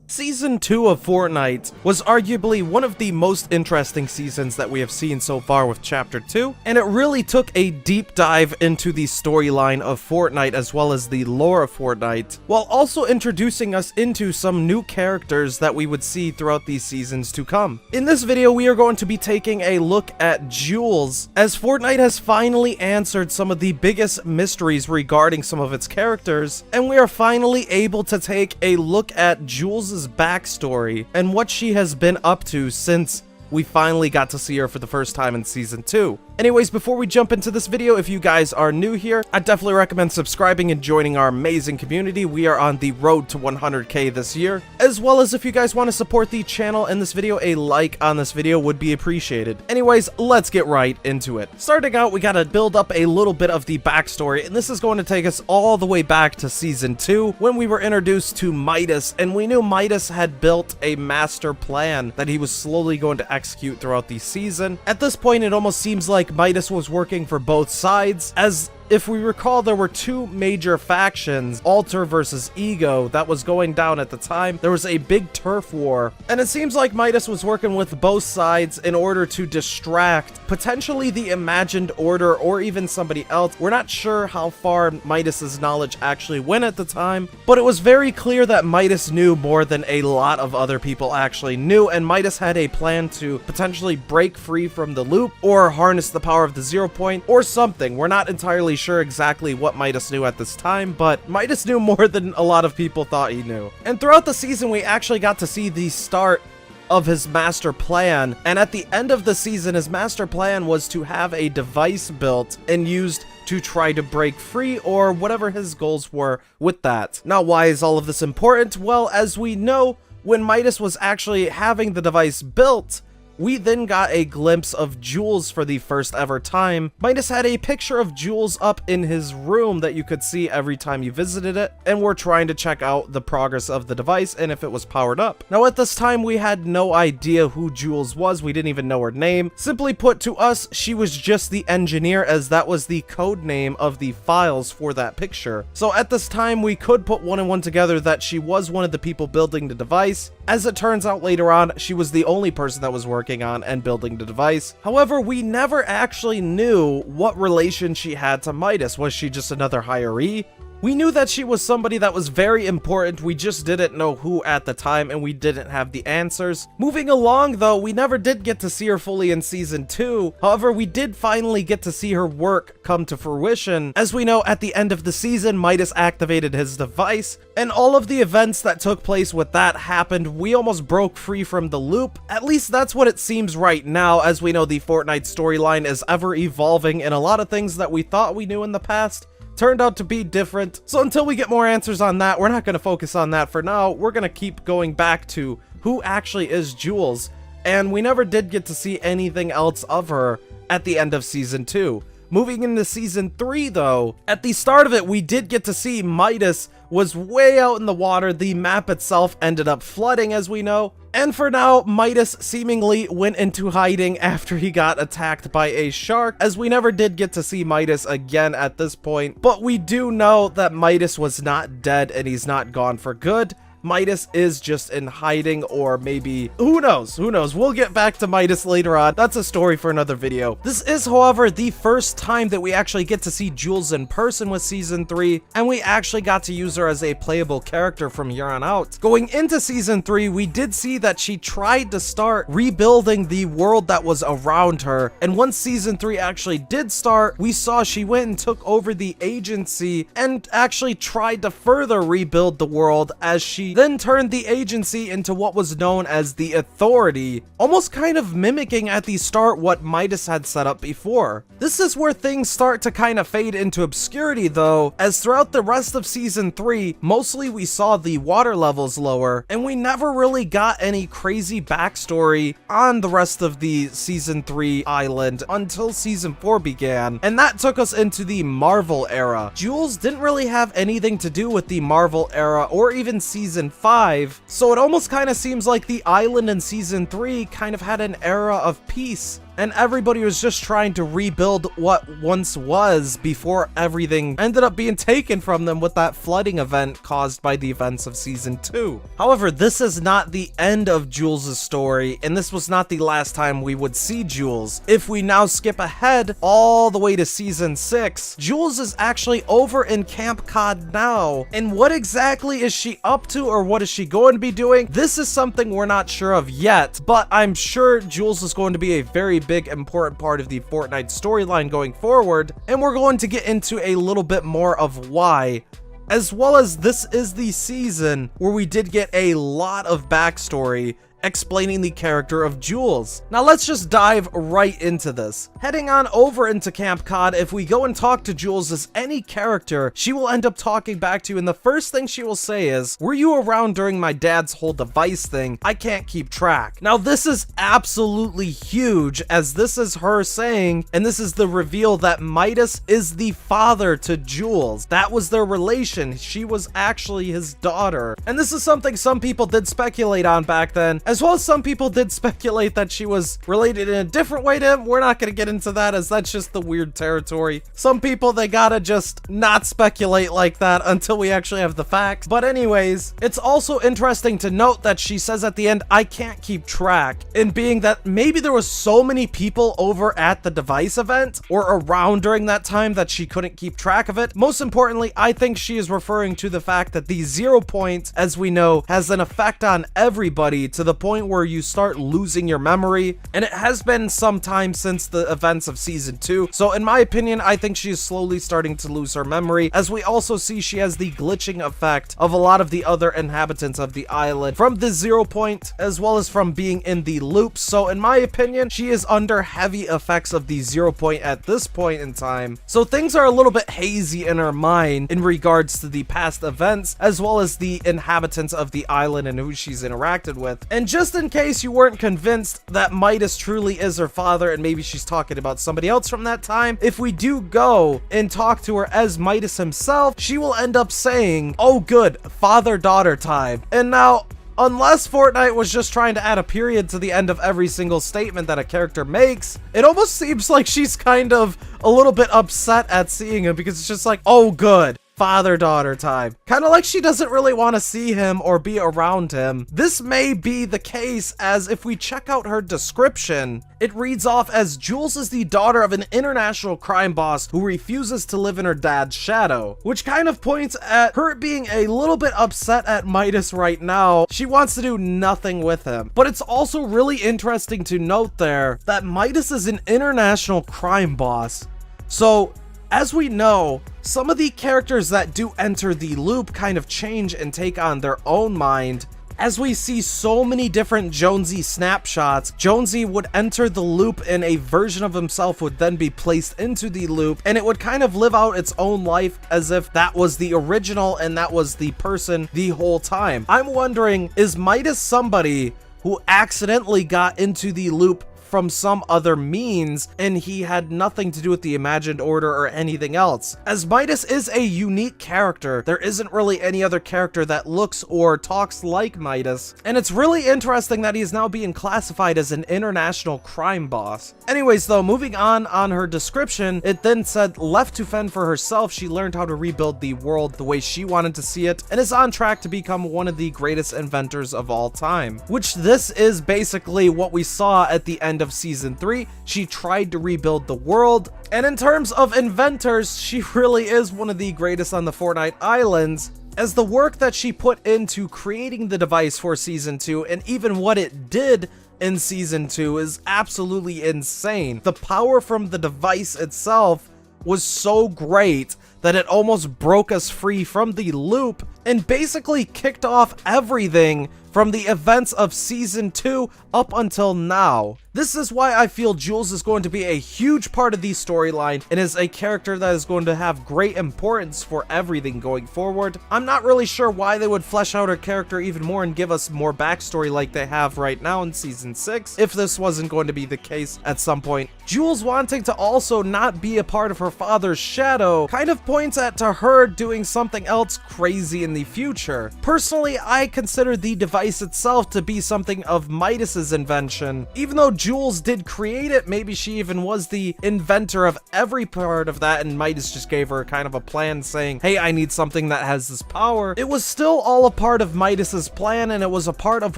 Season 2 of Fortnite was arguably one of the most interesting seasons that we have seen so far with Chapter 2, and it really took a deep dive into the storyline of Fortnite as well as the lore of Fortnite, while also introducing us into some new characters that we would see throughout these seasons to come. In this video, we are going to be taking a look at Jules, as Fortnite has finally answered some of the biggest mysteries regarding some of its characters, and we are finally able to take a look at Jules' backstory and what she has been up to since we finally got to see her for the first time in Season 2. Anyways, before we jump into this video, if you guys are new here, I definitely recommend subscribing and joining our amazing community. We are on the road to 100k this year, as well as if you guys want to support the channel and this video, a like on this video would be appreciated. Anyways, let's get right into it. Starting out, we gotta build up a little bit of the backstory, and this is going to take us all the way back to Season 2, when we were introduced to Midas, and we knew Midas had built a master plan that he was slowly going to execute throughout the season. At this point, it almost seems like Midas was working for both sides, as if we recall, there were two major factions, Alter versus Ego, that was going down at the time. There was a big turf war, and it seems like Midas was working with both sides in order to distract potentially the Imagined Order or even somebody else. We're not sure how far Midas's knowledge actually went at the time, but it was very clear that Midas knew more than a lot of other people actually knew, and Midas had a plan to potentially break free from the loop or harness the power of the 0 point or something. We're not entirely sure exactly what Midas knew at this time, but Midas knew more than a lot of people thought he knew. And throughout the season, we actually got to see the start of his master plan, and at the end of the season, his master plan was to have a device built and used to try to break free, or whatever his goals were with that. Now, why is all of this important? Well, as we know, when Midas was actually having the device built, we then got a glimpse of Jules for the first ever time. Midas had a picture of Jules up in his room that you could see every time you visited it, and we're trying to check out the progress of the device and if it was powered up. Now, at this time, we had no idea who Jules was. We didn't even know her name. Simply put, to us, she was just the engineer, as that was the code name of the files for that picture. So at this time, we could put one and one together that she was one of the people building the device. As it turns out later on, she was the only person that was working on and building the device. However, we never actually knew what relation she had to Midas. Was she just another hiree? We knew that she was somebody that was very important, we just didn't know who at the time, and we didn't have the answers. Moving along though, we never did get to see her fully in Season 2, however we did finally get to see her work come to fruition. As we know, at the end of the season, Midas activated his device, and all of the events that took place with that happened. We almost broke free from the loop. At least that's what it seems right now. As we know, the Fortnite storyline is ever evolving, and a lot of things that we thought we knew in the past turned out to be different. So until we get more answers on that, we're not going to focus on that for now. We're going to keep going back to who actually is Jules, and we never did get to see anything else of her at the end of Season 2. Moving into Season 3 though, at the start of it, we did get to see Midas was way out in the water. The map itself ended up flooding, as we know. And for now, Midas seemingly went into hiding after he got attacked by a shark, as we never did get to see Midas again at this point. But we do know that Midas was not dead and he's not gone for good. Midas is just in hiding, or maybe, who knows, we'll get back to Midas later on. That's a story for another video. This is, however, the first time that we actually get to see Jules in person with Season 3, and we actually got to use her as a playable character from here on out. Going into Season 3, we did see that she tried to start rebuilding the world that was around her, and once Season 3 actually did start, we saw she went and took over the agency and actually tried to further rebuild the world, as she then turned the agency into what was known as the Authority, almost kind of mimicking at the start what Midas had set up before. This is where things start to kind of fade into obscurity though, as throughout the rest of Season 3, mostly we saw the water levels lower, and we never really got any crazy backstory on the rest of the Season 3 island until Season 4 began, and that took us into the Marvel era. Jules didn't really have anything to do with the Marvel era or even Season 5, so it almost kind of seems like the island in Season 3 kind of had an era of peace and everybody was just trying to rebuild what once was before everything ended up being taken from them with that flooding event caused by the events of season 2. However, this is not the end of Jules' story, and this was not the last time we would see Jules. If we now skip ahead all the way to season 6, Jules is actually over in Camp Cod now, and what exactly is she up to, or what is she going to be doing? This is something we're not sure of yet, but I'm sure Jules is going to be a very big important part of the Fortnite storyline going forward, and we're going to get into a little bit more of why, as well as this is the season where we did get a lot of backstory explaining the character of Jules. Now let's just dive right into this. Heading on over into Camp Cod, if we go and talk to Jules as any character, she will end up talking back to you, and the first thing she will say is, "Were you around during my dad's whole device thing? I can't keep track." Now this is absolutely huge, as this is her saying, and this is the reveal that Midas is the father to Jules. That was their relation. She was actually his daughter. And this is something some people did speculate on back then, as well as some people did speculate that she was related in a different way to him. We're not going to get into that, as that's just the weird territory. Some people, they gotta just not speculate like that until we actually have the facts. But anyways, it's also interesting to note that she says at the end, "I can't keep track," and being that maybe there was so many people over at the device event or around during that time that she couldn't keep track of it. Most importantly, I think she is referring to the fact that the 0 point, as we know, has an effect on everybody to the point where you start losing your memory, and it has been some time since the events of season 2. So in my opinion, I think she is slowly starting to lose her memory, as we also see she has the glitching effect of a lot of the other inhabitants of the island from the 0 point, as well as from being in the loop. So in my opinion, she is under heavy effects of the 0 point at this point in time. So things are a little bit hazy in her mind in regards to the past events, as well as the inhabitants of the island and who she's interacted with. And just in case you weren't convinced that Midas truly is her father, and maybe she's talking about somebody else from that time, if we do go and talk to her as Midas himself, she will end up saying, "Oh good, father-daughter time." And now, unless Fortnite was just trying to add a period to the end of every single statement that a character makes, it almost seems like she's kind of a little bit upset at seeing him, because it's just like, "Oh good, father-daughter time." Kind of like she doesn't really want to see him or be around him. This may be the case, as if we check out her description, it reads off as, "Jules is the daughter of an international crime boss who refuses to live in her dad's shadow," which kind of points at her being a little bit upset at Midas right now. She wants to do nothing with him. But it's also really interesting to note there that Midas is an international crime boss. So as we know, some of the characters that do enter the loop kind of change and take on their own mind. As we see so many different Jonesy snapshots, Jonesy would enter the loop and a version of himself would then be placed into the loop, and it would kind of live out its own life as if that was the original and that was the person the whole time. I'm wondering, is Midas somebody who accidentally got into the loop from some other means, and he had nothing to do with the imagined order or anything else? As Midas is a unique character, there isn't really any other character that looks or talks like Midas, and it's really interesting that he is now being classified as an international crime boss. Anyways though, moving on her description, it then said, "Left to fend for herself, she learned how to rebuild the world the way she wanted to see it, and is on track to become one of the greatest inventors of all time." Which this is basically what we saw at the end of season 3. She tried to rebuild the world, and in terms of inventors, she really is one of the greatest on the Fortnite Islands, as the work that she put into creating the device for season 2 and even what it did in season 2 is absolutely insane. The power from the device itself was so great that it almost broke us free from the loop and basically kicked off everything from the events of season 2 up until now. This is why I feel Jules is going to be a huge part of the storyline and is a character that is going to have great importance for everything going forward. I'm not really sure why they would flesh out her character even more and give us more backstory like they have right now in season 6, if this wasn't going to be the case at some point. Jules wanting to also not be a part of her father's shadow kind of points at to her doing something else crazy in the future. Personally, I consider the device itself to be something of Midas's invention. Even though Jules did create it, maybe she even was the inventor of every part of that, and Midas just gave her kind of a plan saying, hey, I need something that has this power. It was still all a part of Midas's plan, and it was a part of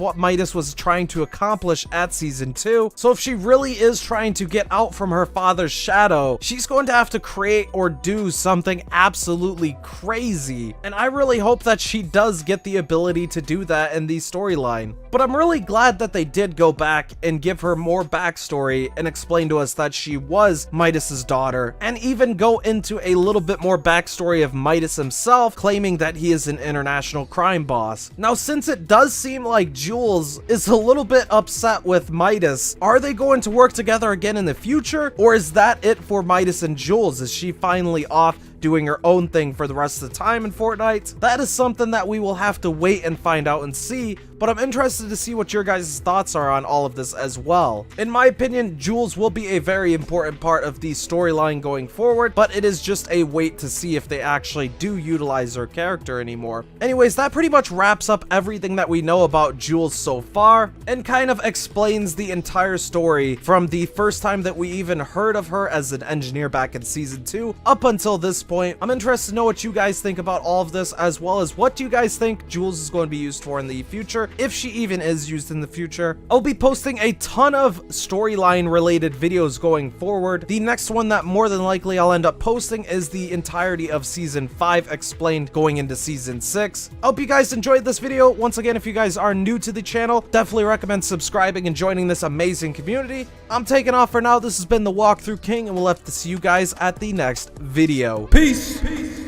what Midas was trying to accomplish at season 2. So if she really is trying to get out from her father's shadow, she's going to have to create or do something absolutely crazy. And I really hope that she does get the ability to do that in the storyline. But I'm really glad that they did go back and give her more backstory and explain to us that she was Midas's daughter, and even go into a little bit more backstory of Midas himself, claiming that he is an international crime boss. Now, since it does seem like Jules is a little bit upset with Midas, are they going to work together again in the future, or is that it for Midas and Jules? Is she finally off doing her own thing for the rest of the time in Fortnite? That is something that we will have to wait and find out and see, but I'm interested to see what your guys' thoughts are on all of this as well. In my opinion, Jules will be a very important part of the storyline going forward, but it is just a wait to see if they actually do utilize her character anymore. Anyways, that pretty much wraps up everything that we know about Jules so far, and kind of explains the entire story from the first time that we even heard of her as an engineer back in season 2 up until this point. I'm interested to know what you guys think about all of this, as well as what do you guys think Jules is going to be used for in the future, if she even is used in the future. I'll be posting a ton of storyline related videos going forward. The next one that more than likely I'll end up posting is the entirety of season 5 explained going into season 6. I hope you guys enjoyed this video. Once again, if you guys are new to the channel, definitely recommend subscribing and joining this amazing community. I'm taking off for now. This has been the Walkthrough King, and we'll have to see you guys at the next video. Peace!